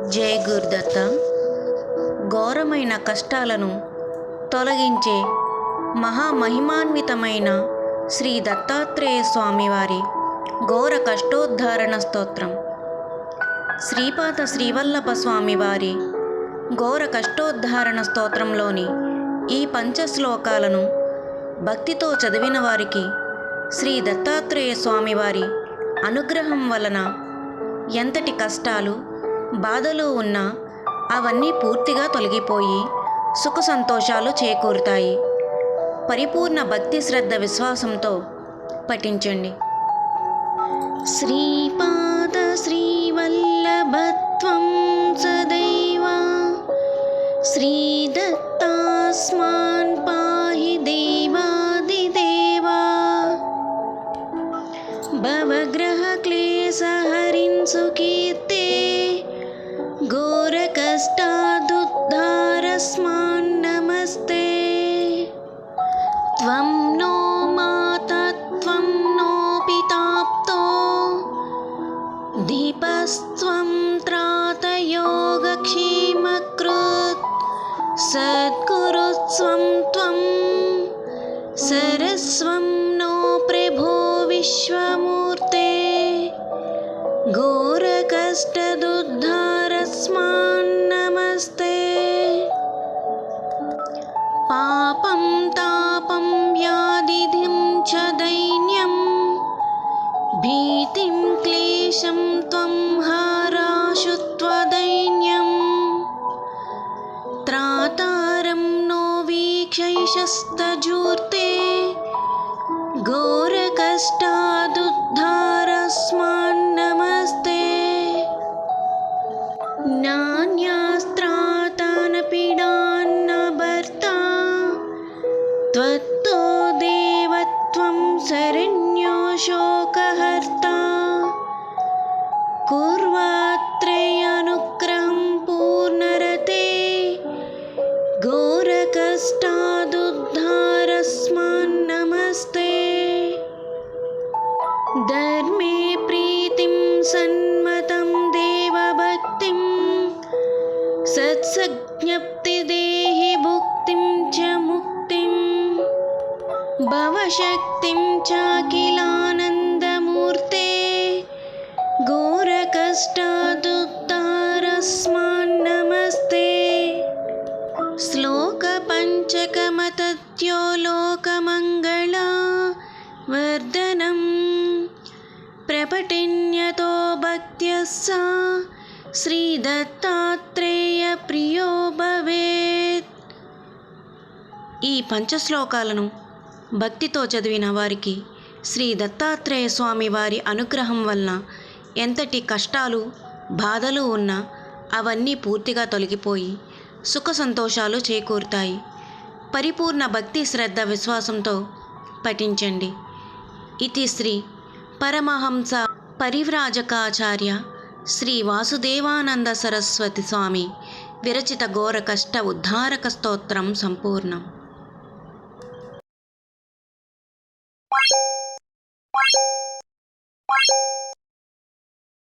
జై గురుదత్త. ఘోరమైన కష్టాలను తొలగించే మహామహిమాన్వితమైన శ్రీ దత్తాత్రేయ స్వామివారి ఘోర కష్టోద్ధారణ స్తోత్రం. శ్రీపాద శ్రీవల్లభ స్వామివారి ఘోర కష్టోద్ధారణ స్తోత్రంలోని ఈ పంచశ్లోకాలను భక్తితో చదివిన వారికి శ్రీ దత్తాత్రేయ స్వామివారి అనుగ్రహం వలన ఎంతటి కష్టాలు బాధలు ఉన్నా అవన్నీ పూర్తిగా తొలగిపోయి సుఖ సంతోషాలు చేకూరుతాయి. పరిపూర్ణ భక్తి శ్రద్ధ విశ్వాసంతో పఠించండి. శ్రీపాద శ్రీవల్లభత్వం సదైవ శ్రీదత్తాస్మాన్ పాహి దేవాదిదేవా భవగ్రహ క్లేశహరిన్ సుకీర్తే ఘోరకష్టాదుద్ధారస్మాన్ నమస్తే. త్వం నో మాతా త్వం నో పితాప్తో దీపస్త్వం త్రాతయోగక్షేమకృత్ సద్గురుస్త్వం త్వం సరస్వం నో ప్రభో విశ్వమూర్తే ఘోరకష్టదుద్ధారస్మాన్ నమస్తే. పాపం తాపం వ్యాధిధిం చ దైన్యం భీతిం క్లేశం త్వం హారాశు త్వదైన్యం త్రాతారం నో వీక్షైషస్తజూర్తే ఘోరకష్టాదుద్ధారస్మాన్ నమస్తే. నాన్యాస్త్రాతాన పీడాన్న భర్తా త్వత్తో దేవత్వం శరణ్యో శోకహర్తా కుర్వాత్రేయానుగ్రహం పూర్ణరతే ఘోరకష్టాదుద్ధారస్మాన్ నమస్తే. ధర్మే ప్రీతిం సన్మతం దేవభక్తిం సత్సజ్ఞప్తి దేహి భుక్తిం చ ముక్తిం భవశక్తిం చాఖిలానందమూర్తే ఘోరకష్టాదుద్ధారస్మాన్ నమస్తే. శ్లోక పంచకమతత్యో లోకమంగళ వర్ధనం ప్రపఠిన్యతో భక్త్యస్స శ్రీ దత్తాత్రేయ ప్రియో భవేత్. ఈ పంచశ్లోకాలను భక్తితో చదివిన వారికి శ్రీ దత్తాత్రేయ స్వామి వారి అనుగ్రహం వలన ఎంతటి కష్టాలు బాధలు ఉన్నా అవన్నీ పూర్తిగా తొలగిపోయి సుఖ సంతోషాలు చేకూరుతాయి. పరిపూర్ణ భక్తి శ్రద్ధ విశ్వాసంతో పఠించండి. ఇతి శ్రీ పరమహంస పరివ్రాజకాచార్య శ్రీ వాసుదేవానంద సరస్వతి స్వామి విరచిత ఘోర కష్ట ఉద్ధారక స్తోత్రం సంపూర్ణం.